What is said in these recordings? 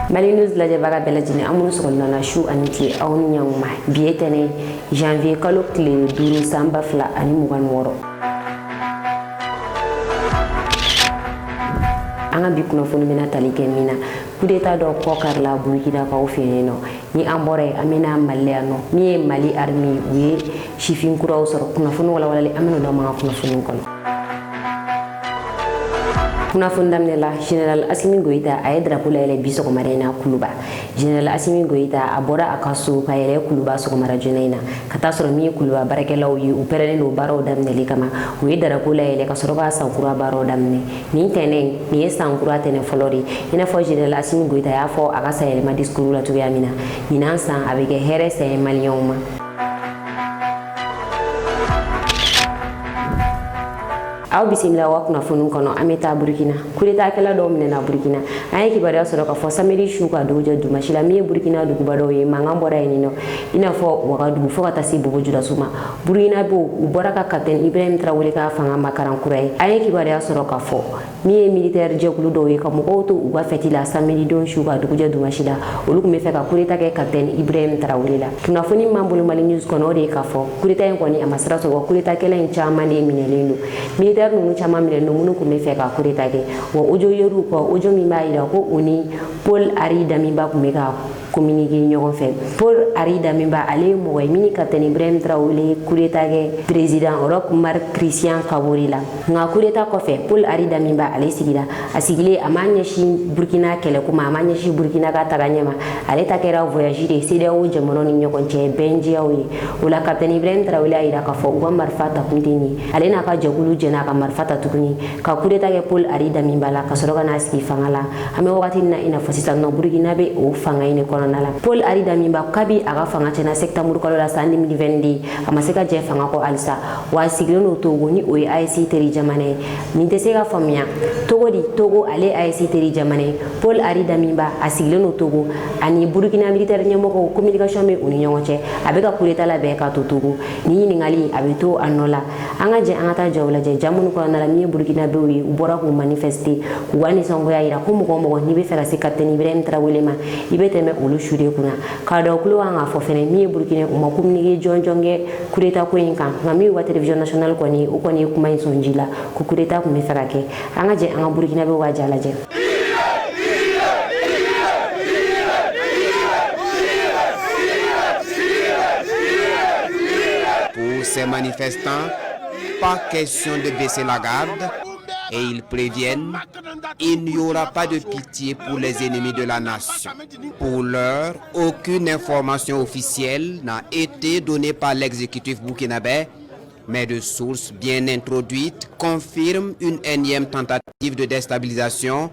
Mali News lajɛbaga bɛɛ lajɛlen an minnu sɔgɔlen na su ani tile aw ni ɲankuma bi ye tɛnɛ janvier kalo tile 5 san 2026 an ka bi kunnafoni bɛna tali kɛ min na coup d'état dɔ kɔ karila Burkinakaw fɛ yen nɔ ni an bɔra yen an bɛna Mali la yan nɔ min ye Mali armée u ye sifin kuraw sɔrɔ kunnafoni walawalali an bɛna dɔn an ka kunnafoni kɔnɔ. Kunnafoni daminɛ la Général Assimi Goïta a ye drapeau layɛlɛ bi sɔgɔmada in na Kuluba. Général Assimi Goïta a bɔra a ka so ka yɛlɛ Kuluba sɔgɔmada joona in na ka taa sɔrɔ min ye Kuluba baarakɛlaw ye u pɛrɛnnen don baaraw daminɛli kama u ye drapeau layɛlɛ ka sɔrɔ ka sankura baaraw daminɛ. Nin tɛnɛn nin ye sankura tɛnɛ fɔlɔ de i n'a fɔ Général Assimi Goïta y'a fɔ a ka sayɛlɛma discours la cogoya min na ɲinan san a bɛ kɛ hɛrɛ sayɛ maliyɛnw ma. Aw bisimila wa kunnafoni kɔnɔ an bɛ taa Burkina coup d'état kɛla dɔw minɛna Burkina an ye kibaruya sɔrɔ ka fɔ samedi su ka dugujɛ dimanche la min ye Burkina duguba dɔw ye mankan bɔra yen nɔ i n'a fɔ Wagadugu fo ka taa se Bobo Dioulasso ma Burkinabéw u bɔra ka capitaine Ibrahim Traoré ka fanga makaran kura ye an ye kibaruya sɔrɔ ka fɔ min ye militaire jɛkulu dɔw ye ka mɔgɔw to u ka fɛti la samedi don su ka dugujɛ dimanche la olu tun bɛ fɛ ka coup d'état kɛ capitaine Ibrahim Traoré la kunnafoni min bolo Mali News kɔnɔ o de ye ka fɔ coup d'état in kɔni a ma sira sɔrɔ wa coup d'état kɛla in caman de minɛlen don militaire ninnu caman minɛlen don minnu tun bɛ fɛ ka coup d'état kɛ wa audio yer'u kɔ audio min b'a jira ko u ni Paul Henri Damiba tun bɛ ka communiquer ɲɔgɔn fɛ Paul Henri Damiba ale ye mɔgɔ ye min ni capitaine Ibrahim Traoré coup d'état kɛ président Roch Marc Christian Kabore la nka coup d'état kɔfɛ Paul Henri Damiba ale sigira a sigilen a ma ɲɛsin Burkina kɛlɛko ma a ma ɲɛsin Burkina ka taga ɲɛ ma ale ta kɛra voyage de CEDEAO jamanaw ni ɲɔgɔn cɛ bɛnjɛyaw ye o la capitaine Ibrahim Traoré a jira k'a fɔ u ka marifa ta kun tɛ nin ye ale n'a ka jɛkulu jɛnna a ka marifa ta tuguni ka coup d'état kɛ Paul Henri Damiba la ka sɔrɔ ka n'a sigi fanga la an bɛ wagati min na i n'a fɔ sisan nɔ Burkina bɛ o fanga in de kɔnɔna la Paul Henri Damiba kabi a ka fanga tiɲɛna septembre kalo la san 2022 a ma se ka jɛ fanga kɔ halisa wa a sigilen don Togo ni o ye AES teri jamana ye nin tɛ se ka faamuya Togo di Togo ale AES teri jamana ye Paul Henri Damiba a sigilen don Togo ani Burkina militaire ɲɛmɔgɔw communication bɛ u ni ɲɔgɔn cɛ a bɛ ka coup d'état labɛn ka to Togo ni ɲininkali a bɛ to a nɔ la an ka jɛ an ka taa jaw lajɛ ja minnu kɔnɔna la min ye Burkinabéw ye u bɔra k'u manifester k'u ka nisɔngoya jira ko mɔgɔ o mɔgɔ n'i bɛ fɛ ka se capitaine Ibrahim Traoré ma i bɛ tɛmɛ olu su de kunna k'a dɔn kulo kan k'a fɔ fɛnɛ min ye Burkina u ma communiquer jɔnjɔn kɛ coup d'état ko in kan nka min y'u ka télévision nationale kɔni o kɔni ye kuma in sɔn ji la ko coup d'état tun bɛ fɛ ka kɛ an ka jɛ an ka Burkinabéw ka ja lajɛ. Pour ces manifestants, pas question de baisser la garde et ils préviennent, il n'y aura pas de pitié pour les ennemis de la nation. Pour l'heure, aucune information officielle n'a été donnée par l'exécutif burkinabé, mais de sources bien introduites confirment une énième tentative de déstabilisation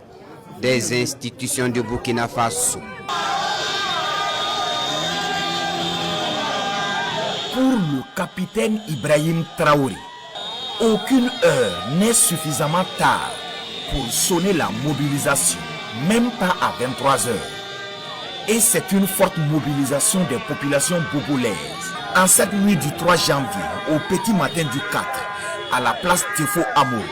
des institutions du Burkina Faso. Pour le capitaine Ibrahim Traoré, aucune heure n'est suffisamment tard pour sonner la mobilisation, même pas à 23 heures. Et c'est une forte mobilisation des populations bobolaises. En cette nuit du 3 janvier, au petit matin du 4, à la place Tefo Amour,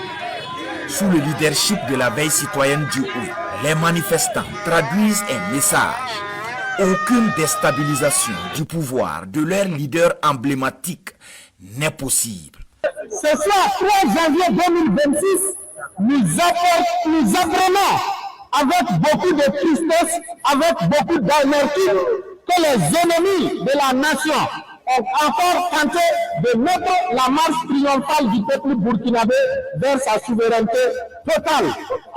sous le leadership de la veille citoyenne du Houy, les manifestants traduisent un message. Aucune déstabilisation du pouvoir de leur leader emblématique n'est possible. Ce soir, 3 janvier 2026, nous apprenons avec beaucoup de tristesse, avec beaucoup d'amertume, que les ennemis de la nation ont encore tenté de mettre la marche triomphale du peuple burkinabé vers sa souveraineté totale.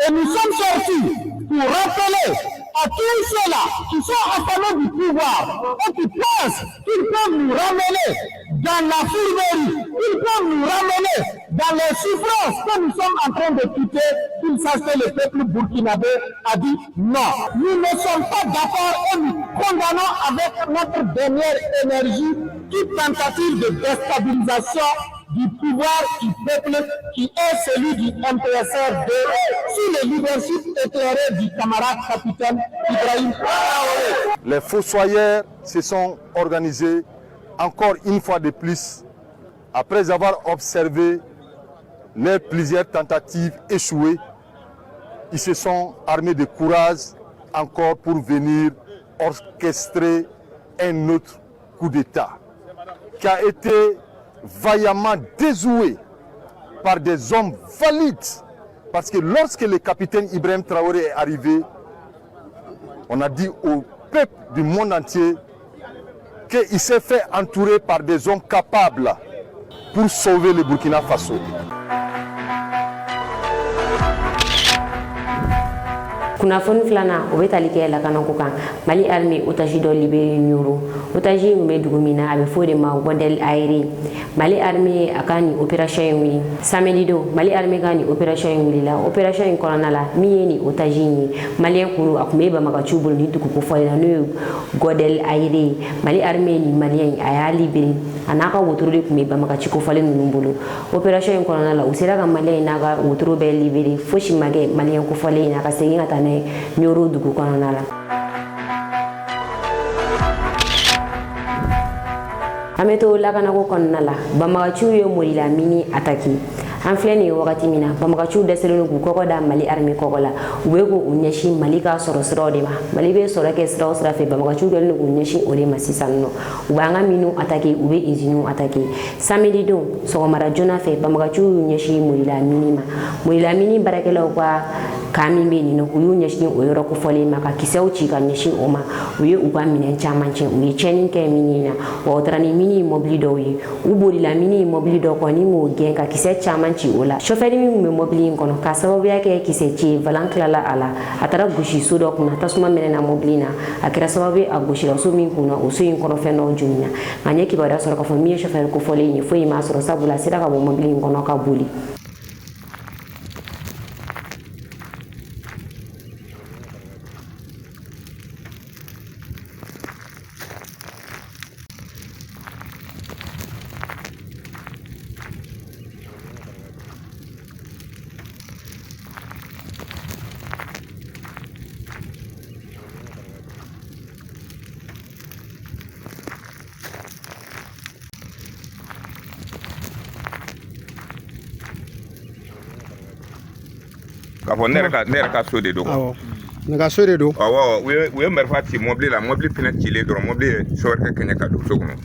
Et nous sommes sortis pour rappeler à tous ceux-là qui sont affamés du pouvoir et qui pensent qu'ils peuvent nous ramener dans la fourberie, ils peuvent nous ramener dans les souffrances que nous sommes en train de quitter, qu'ils sachent que le peuple burkinabé a dit non. Nous ne sommes pas d'accord et nous condamnons avec notre dernière énergie toute tentative de déstabilisation du pouvoir du peuple qui est celui du MPSR2 sous le leadership éclairé du camarade capitaine Ibrahim Traoré. Les fossoyeurs se sont organisés encore une fois de plus après avoir observé les plusieurs tentatives échouées. Ils se sont armés de courage encore pour venir orchestrer un autre coup d'État qui a été vaillamment déjoué par des hommes valides. Parce que lorsque le capitaine Ibrahim Traoré est arrivé, on a dit au peuple du monde entier qu'il s'est fait entourer par des hommes capables pour sauver le Burkina Faso. Kunnafoni filana o bɛ tali kɛ lakanako kan Mali armée otage dɔ libéré Nioro otage min bɛ dugu min na a bɛ fɔ de ma Godel Aéré Mali armée a ka nin opération in wuli samedi don Mali armée ka nin opération in wulila opération in kɔnɔna la min ye nin otage in ye malien kuru a tun bɛ Bamagaciw bolo ni dugu kofɔli la n'o ye Godel Aéré Mali armée ni malien a y'a libéré a n'a ka wotoro de tun bɛ Bamagaci kofɔli ninnu bolo opération in kɔnɔna la u sera ka malien n'a ka wotoro bɛɛ libéré fosi ma kɛ malien kofɔli in na ka segin ka taa n'a ye Nioro dugu kɔnɔna la. An bɛ to lakanako kɔnɔna la Bamagaciw ye Morila mini attaqué an filɛ nin ye wagati min na Bamagaciw dɛsɛlen don k'u kɔkɔ da Mali armée kɔkɔ la u bɛ k'u ɲɛsin Mali ka sɔrɔ siraw de ma Mali bɛ sɔrɔ kɛ sira o sira fɛ Bamagaciw kɛlen don k'u ɲɛsin o de ma sisan nɔ u b'an ka miniw attaqué u bɛ usines attaqué samedi don sɔgɔmada joona fɛ Bamagaciw y'u ɲɛsin Morila mini ma Morila mini baarakɛlaw ka kan min bɛ yen nɔ u y'u ɲɛsin o yɔrɔ kofɔlen ma ka kisɛw ci ka ɲɛsin o ma u ye u ka minɛn caman tiɲɛ u ye tiɲɛni kɛ mini na wa o taara ni mini mobili dɔw ye u bolila mini mobili dɔw kɔ ni m'o gɛn ka kisɛ caman ci o la chauffeur min tun bɛ mobili in kɔnɔ ka sababuya kɛ kisɛ ci ye volant tilala a la a taara gosi so dɔ kunna tasuma mɛnɛna mobili na a kɛra sababu ye a gosira so min kunna o so in kɔnɔ fɛn dɔw jolina nka n ye kibaruya sɔrɔ k'a fɔ min ye chauffeur kofɔlen ye foyi m'a sɔrɔ sabula a sera ka bɔ mobili in kɔnɔ ka boli. Ka fɔ ne yɛrɛ ka so de don awɔ ne ka so de don awɔ u ye marifa ci mobili la mobili fɛnɛ cilen dɔrɔn mobili ye chauffeur kɛ kɛɲɛ ka don so kɔnɔ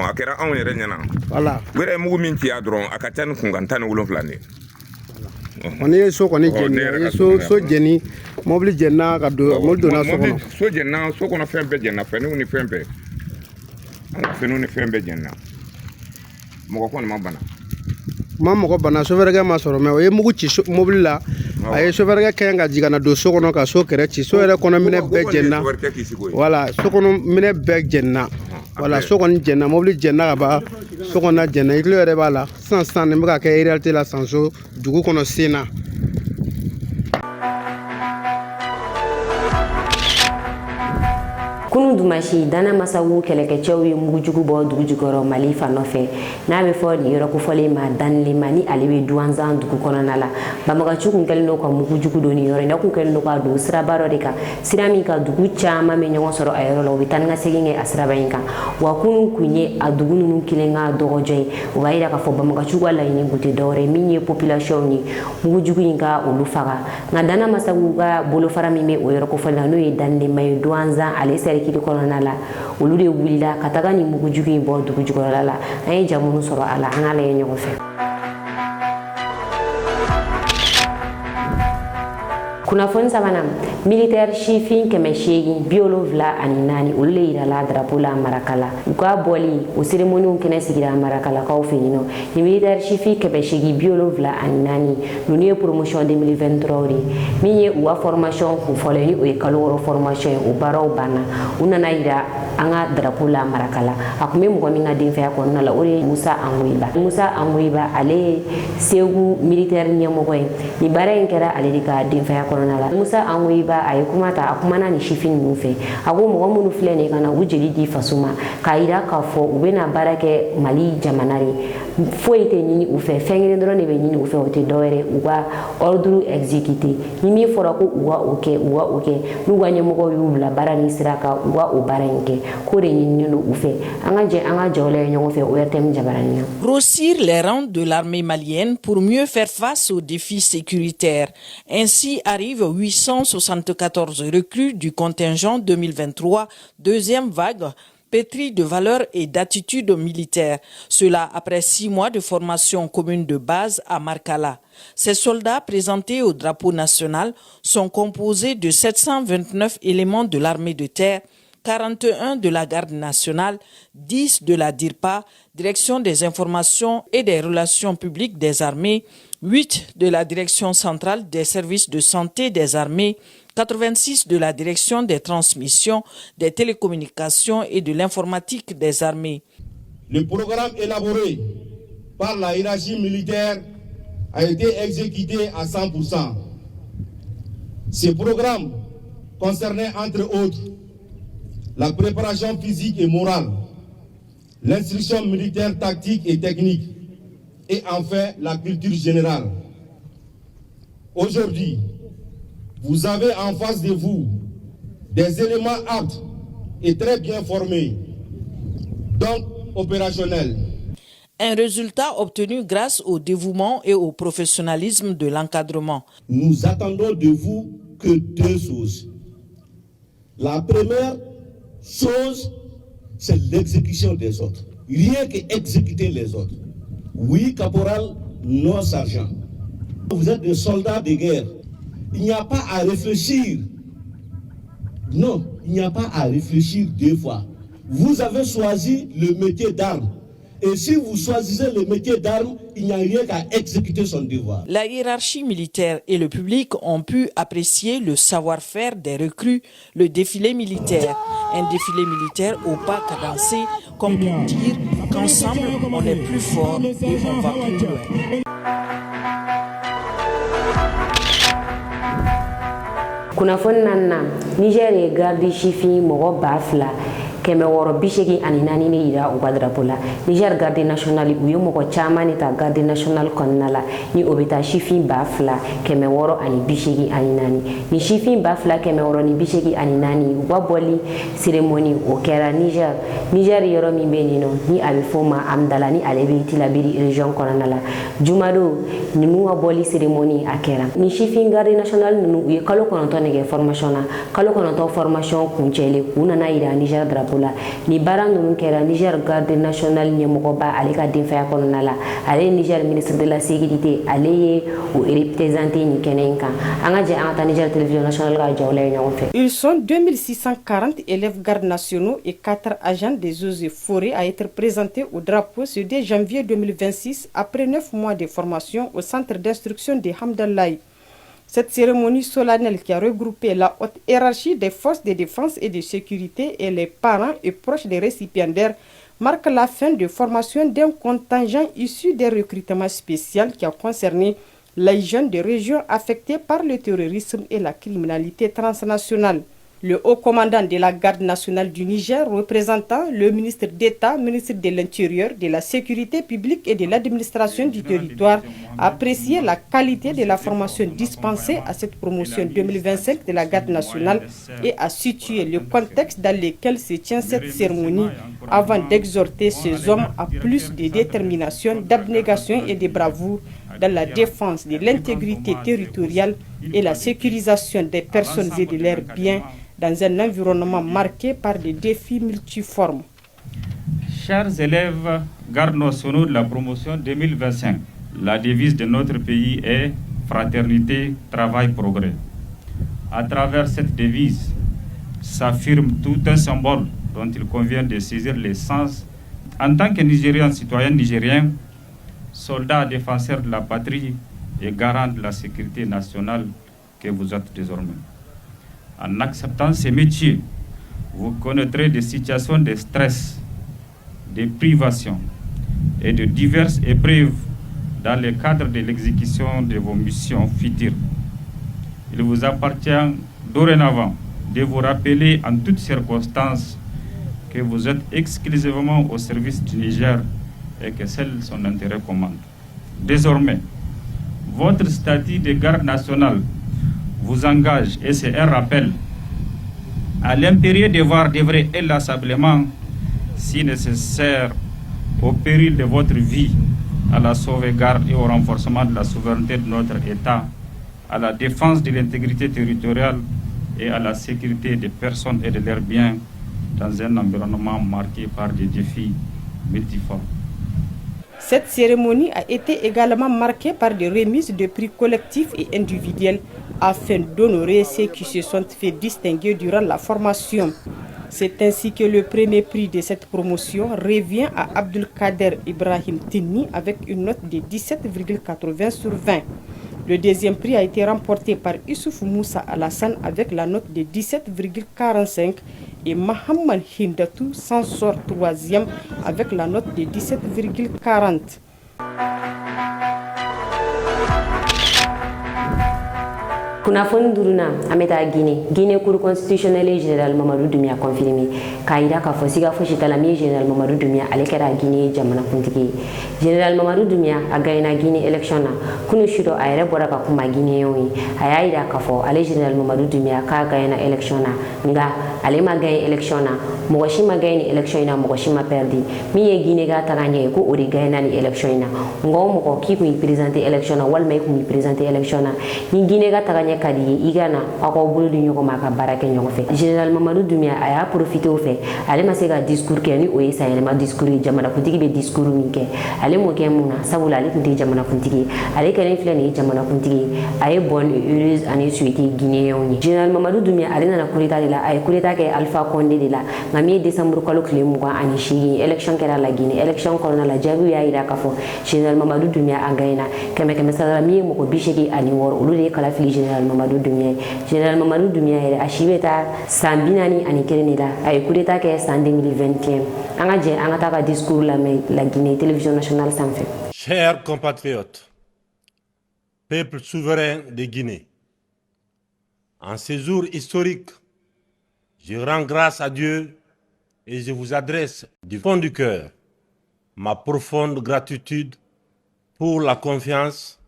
a kɛra anw yɛrɛ ɲɛna voilà u yɛrɛ ye mugu min ci a dɔrɔn a ka ca ni kunkan 17 de n'i ye so kɔni jɛni i ye so jɛni mobili jɛnna ka don mobili donna so kɔnɔ so jɛnna so kɔnɔ fɛn bɛɛ jɛnna fɛnw ni fɛn bɛɛ fɛnw ni fɛn bɛɛ jɛnna mɔgɔ kɔni ma bana ma mɔgɔ bana sofɛrɛkɛ ma sɔrɔ mɛ o ye mugu ci mobili la a ye sofɛrɛkɛ kɛɲɛ ka jigin ka na don so kɔnɔ ka so kɛrɛ ci so yɛrɛ kɔnɔ minɛ bɛɛ jɛnna voilà so kɔnɔ minɛ bɛɛ jɛnna voilà so kɔni jɛnna mobili jɛnna ka ban so kɔnɔ jɛnna i kilo yɛrɛ b'a la sisan nin bɛ ka kɛ réalité la Sanso dugu kɔnɔ Sena. Kunu Dumasi Dana Masawu kɛlɛkɛcɛw ye mugujugu bɔ dugu jukɔrɔ Mali fan nɔfɛ n'a bɛ fɔ nin yɔrɔ kofɔlen ma Danlema ni ale bɛ Douanzan dugu kɔnɔna la Bamagaciw kun kɛlen don ka mugujugu don nin yɔrɔ in na kun kɛlen don ka don siraba dɔ de kan sira min ka dugu caman bɛ ɲɔgɔn sɔrɔ a yɔrɔ la u bɛ taa ni ka segin kɛ a siraba in kan wa kunu kun ye a dugu ninnu kelen ka dɔgɔjɔ ye o b'a yira k'a fɔ Bamagaciw ka laɲini kun tɛ dɔwɛrɛ ye min ye population ye mugujugu in ka olu faga nka Dana Masawu ka bolofara min bɛ o yɔrɔ kofɔlen la n'o ye Danlema ye Douanzan ale kiri kɔnɔna la olu de wulila ka taga ni mugujugu in bɔ dugu jukɔrɔla la an ye jamu sɔrɔ a la an ka lajɛ ɲɔgɔn fɛ. Kunnafoni sabanan militaire sifin 874 olu le yirala drapeau la Marakala u ka bɔli o cérémonie kɛnɛ sigira Marakalakaw fɛ yen nɔ ni militaire sifin 874 ninnu ye promotion 2023 de min ye u ka formation kunfɔlɔ ni o ye kalo wɔɔrɔ formation ye o baaraw banna u nana yira an ka drapeau la Marakala a kun bɛ mɔgɔ min ka denfaya kɔnɔna la o de ye Musa Angoyiba ale ye Segu militaire ɲɛmɔgɔ ye ni baara in kɛra ale de ka denfaya Musa Angoyiba a ye kuma ta a kumana ni sifin ninnu fɛ a ko mɔgɔ minnu filɛ nin kana u jeli di faso ma k'a yira k'a fɔ u bɛna baara kɛ Mali jamana de foyi tɛ ɲini u fɛ fɛn kelen dɔrɔn de bɛ ɲini u fɛ o tɛ dɔwɛrɛ u ka ordre exécuté ni min fɔra ko u ka o kɛ u ka o kɛ n'u ka ɲɛmɔgɔw y'u bila baara ni sira kan u ka o baara in kɛ k'o de ɲininen don u fɛ an ka jɛ ɲɔgɔn fɛ ORTM jabarani na. Grossir les rangs de l'armée malienne pour mieux faire face aux défis sécuritaires. Ainsi arrivent 874 recrues du contingent 2023, deuxième vague, pétri de valeurs et d'attitudes militaires. Cela après 6 mois de formation commune de base à Markala. Ces soldats présentés au drapeau national sont composés de 729 éléments de l'armée de terre, 41 de la garde nationale, 10 de la DIRPA, direction des informations et des relations publiques des armées, 8 de la direction centrale des services de santé des armées, 86 de la direction des transmissions, des télécommunications et de l'informatique des armées. Le programme élaboré par la hiérarchie militaire a été exécuté à 100%. Ce programme concernait entre autres la préparation physique et morale, l'instruction militaire tactique et technique, et enfin la culture générale. Aujourd'hui, vous avez en face de vous des éléments aptes et très bien formés, donc opérationnels. Un résultat obtenu grâce au dévouement et au professionnalisme de l'encadrement. Nous attendons de vous que 2 choses. La première chose, c'est l'exécution des autres. Rien qu'exécuter les autres. Oui, caporal, non, sergent. Vous êtes des soldats de guerre. Il n'y a pas à réfléchir. Non, il n'y a pas à réfléchir 2 fois. Vous avez choisi le métier d'armes. Et si vous choisissez le métier d'armes, il n'y a rien qu'à exécuter son devoir. La hiérarchie militaire et le public ont pu apprécier le savoir-faire des recrues, le défilé militaire. Un défilé militaire au pas cadencé, comme pour dire qu'ensemble, on est plus fort et on va plus loin. Kunnafoni na Niger ye garde chifin mɔgɔ 2000 kɛmɛ wɔɔrɔ bi seegin ani naani de yira u ka drapeau la. Niger garde national u ye mɔgɔ caman de ta garde national kɔnɔna la ni o bɛ taa sifin 2000 kɛmɛ wɔɔrɔ ani bi seegin ani naani. Ni sifin 2000 kɛmɛ wɔɔrɔ ni bi seegin ani naani u ka bɔli cérémonie o kɛra Niger. Niger yɔrɔ min bɛ yen nɔ ni a bɛ fɔ o ma Amdala ni ale bɛ Tilaberi région kɔnɔna la. Jumado ninnu ka bɔli cérémonie a kɛra. Ni sifin garde national ninnu u ye kalo 9 de kɛ formation na. Kalo 9 formation kuncɛlen u nana yira Niger drapeau la. Ni baara ninnu kɛra Niger garde national ɲɛmɔgɔba ale ka denfaya kɔnɔna la. Ale ye Niger ministre de la sécurité ale ye o représenté ni kɛnɛ in kan. An ka jɛ an ka taa Niger télévision nationale ka jaw lajɛ ɲɔgɔn fɛ. Ils sont 2640 élèves gardes nationaux et 4 agents des eaux et forêts à être présentés au drapeau ce 2 janvier 2026 après 9 mois de formation au centre d'instruction de Hamdallahi. Cette cérémonie solennelle qui a regroupé la haute hiérarchie des forces de défense et de sécurité et les parents et proches des récipiendaires marque la fin de formation d'un contingent issu des recrutements spéciaux qui a concerné les jeunes des régions affectées par le terrorisme et la criminalité transnationale. Le haut commandant de la garde nationale du Niger, représentant le ministre d'État, ministre de l'Intérieur, de la Sécurité publique et de l'administration du territoire, a apprécié la qualité de la formation dispensée à cette promotion 2025 de la garde nationale et a situé le contexte dans lequel se tient cette cérémonie avant d'exhorter ces hommes à plus de détermination, d'abnégation et de bravoure dans la défense de l'intégrité territoriale et la sécurisation des personnes et de leurs biens dans un environnement marqué par des défis multiformes. Chers élèves gardes nationaux de la promotion 2025, la devise de notre pays est fraternité, travail, progrès. À travers cette devise s'affirme tout un symbole dont il convient de saisir l'essence. En tant que Nigériens, citoyens nigériens, soldats défenseurs de la patrie et garants de la sécurité nationale que vous êtes désormais. En acceptant ces métiers, vous connaîtrez des situations de stress, de privation et de diverses épreuves dans le cadre de l'exécution de vos missions futures. Il vous appartient dorénavant de vous rappeler en toutes circonstances que vous êtes exclusivement au service du Niger et que seul son intérêt commande. Désormais, votre statut de garde nationale vous engage, et c'est un rappel, à l'impérieux devoir d'œuvrer inlassablement, si nécessaire, au péril de votre vie, à la sauvegarde et au renforcement de la souveraineté de notre État, à la défense de l'intégrité territoriale et à la sécurité des personnes et de leurs biens dans un environnement marqué par des défis multiformes. Cette cérémonie a été également marquée par des remises de prix collectifs et individuels afin d'honorer ceux qui se sont fait distinguer durant la formation. C'est ainsi que le premier prix de cette promotion revient à Abdulkader Ibrahim Tinni avec une note de 17,80 sur 20. Le deuxième prix a été remporté par Issouf Moussa Alassane avec la note de 17,45 et Mohamed Hindatou s'en sort troisième avec la note de 17,40. Kunnafoni duruna an bɛ taa Guinée cour constitutionnelle général Mamadou Doumbia confirmé k'a jira k'a fɔ siga fosi t'a la min ye général Mamadou Doumbia ale kɛra Guinée jamanakuntigi ye. Général Mamadou Doumbia a gagné Guinée élection na kunu su dɔ a yɛrɛ bɔra ka kuma Guinéenw ye a y'a jira k'a fɔ ale général Mamadou Doumbia k'a gagné élection na nka ale ma gagné élection na mɔgɔ si ma gagné ni élection in na mɔgɔ si ma perdu min ye Guinée ka taga ɲɛ ye ko o de gagné ni élection in na nka o mɔgɔ k'i kun y'i présenter élection na walima i kun y'i présenter élection na ni Guinée ka taga ɲɛ ka di ye i ka na aw ka bolo di ɲɔgɔn ma ka baara kɛ ɲɔgɔn fɛ. Général Mamadou Doumbia a y'a profité o fɛ ale ma se ka discours kɛ ni o ye sayɛlɛma discours ye jamanakuntigi bɛ discours min kɛ ale m'o kɛ mun na sabula ale tun tɛ jamanakuntigi ye ale kɛlen filɛ nin ye jamanakuntigi ye a ye bonne heureuse année souhaité Guinéenw ye. Général Mamadou Doumbia ale nana coup d'état de la a ye coup d'état kɛ Alpha Condé de la nka min ye décembre kalo tile 28 élection kɛra la Guinée élection kɔnɔna la jaabiw y'a jira k'a fɔ général Mamadou Doumbia a gagné kɛmɛ sara la min ye mɔgɔ 86 olu de ye kalafili général Mamadou Doumbia ye. Général Mamadou Doumbia yɛrɛ a si bɛ taa san 41 de la a ye coup d'état kɛ san 2021 an ka jɛ an ka taa ka discours lamɛn la Guinée télévision nationale sanfɛ. Chers compatriotes, peuple souverain de Guinée, en ces jours historiques, je rends grâce à Dieu et je vous adresse du fond du cœur ma profonde gratitude pour la confiance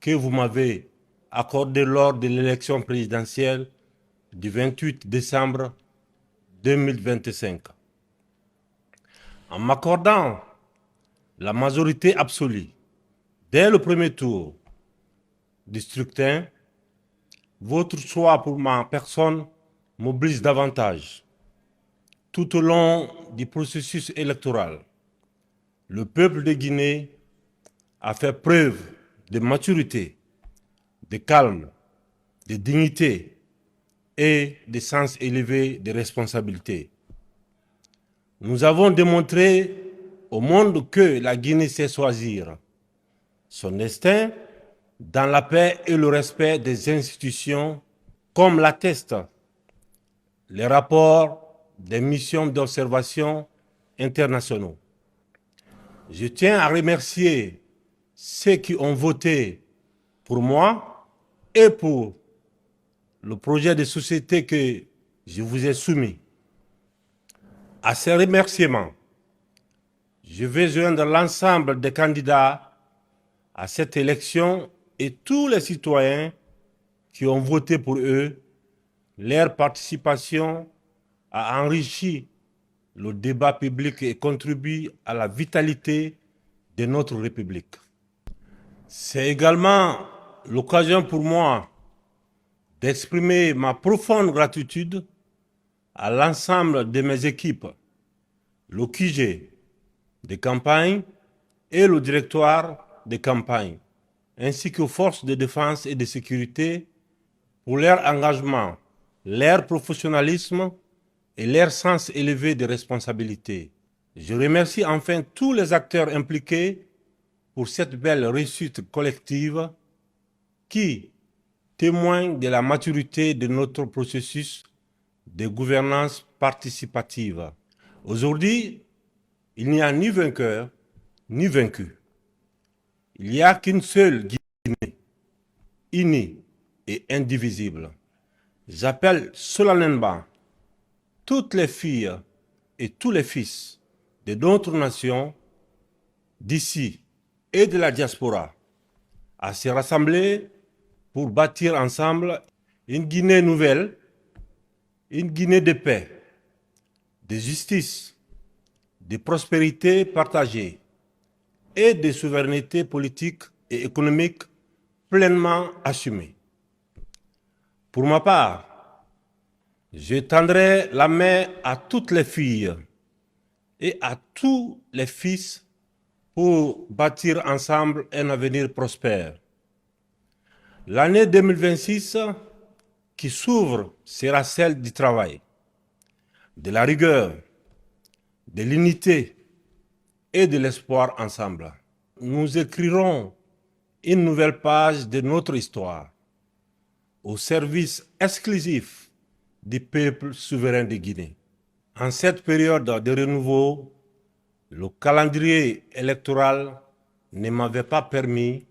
que vous m'avez accordée lors de l'élection présidentielle du 28 décembre 2025. En m'accordant la majorité absolue dès le premier tour du scrutin, votre choix pour ma personne mobilise davantage. Tout au long du processus électoral, le peuple de Guinée a fait preuve de maturité, de calme, de dignité et de sens élevé de responsabilité. Nous avons démontré au monde que la Guinée sait choisir son destin dans la paix et le respect des institutions, comme l'attestent les rapports des missions d'observation internationaux. Je tiens à remercier ceux qui ont voté pour moi et pour le projet de société que je vous ai soumis. À ces remerciements, je vais joindre l'ensemble des candidats à cette élection et tous les citoyens qui ont voté pour eux. Leur participation a enrichi le débat public et contribue à la vitalité de notre République. C'est également l'occasion pour moi d'exprimer ma profonde gratitude à l'ensemble de mes équipes, le QG de campagne et le directoire de campagne, ainsi qu'aux forces de défense et de sécurité pour leur engagement, leur professionnalisme et leur sens élevé de responsabilité. Je remercie enfin tous les acteurs impliqués pour cette belle réussite collective qui témoigne de la maturité de notre processus de gouvernance participative. Aujourd'hui, il n'y a ni vainqueur ni vaincu. Il n'y a qu'une seule Guinée, unie et indivisible. J'appelle solennellement toutes les filles et tous les fils de notre nation d'ici et de la diaspora à se rassembler pour bâtir ensemble une Guinée nouvelle, une Guinée de paix, de justice, de prospérité partagée et de souveraineté politique et économique pleinement assumée. Pour ma part, je tendrai la main à toutes les filles et à tous les fils pour bâtir ensemble un avenir prospère. L'année 2026 qui s'ouvre sera celle du travail, de la rigueur, de l'unité et de l'espoir ensemble. Nous écrirons une nouvelle page de notre histoire au service exclusif du peuple souverain de Guinée. En cette période de renouveau, le calendrier électoral ne m'avait pas permis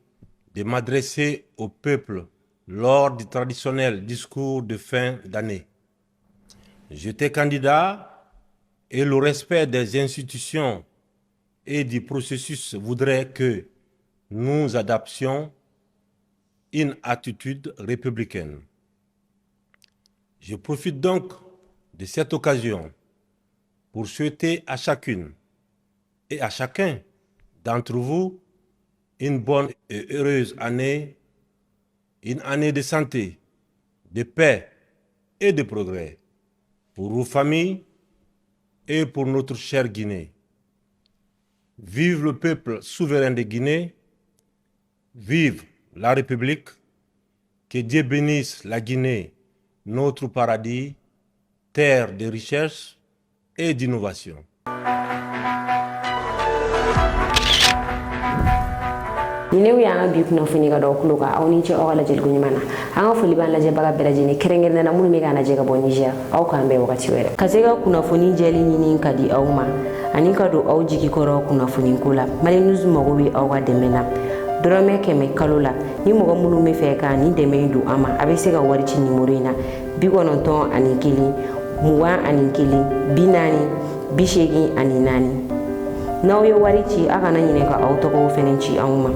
de m'adresser au peuple lors du traditionnel discours de fin d'année. J'étais candidat et le respect des institutions et du processus voudrait que nous adoptions une attitude républicaine. Je profite donc de cette occasion pour souhaiter à chacune et à chacun d'entre vous une bonne et heureuse année, une année de santé, de paix et de progrès pour vos familles et pour notre chère Guinée. Vive le peuple souverain de Guinée, vive la République, que Dieu bénisse la Guinée, notre paradis, terre de richesse et d'innovation. Ninew ya bi kuna funi ga do kuluka aw ni ci ogala jël guñu mana anga fuli ban la je baga bela jini kerengel na mun mi ga na je ga bo Niger aw ka mbe wakati were kazega kuna funi jeli nyini kadi aw ma ani ka do aw jiki koro kuna funi kula mali nuzu mago wi aw ga demena dorome keme kalula ni mogo munu me fe ka ni deme du ama abe se ga wari ci numéro ina bi gonon ton ani kili muwa ani kili binani bishegi ani nani naw yo wari ci aka na nyine ka aw to ko fenenci aw ma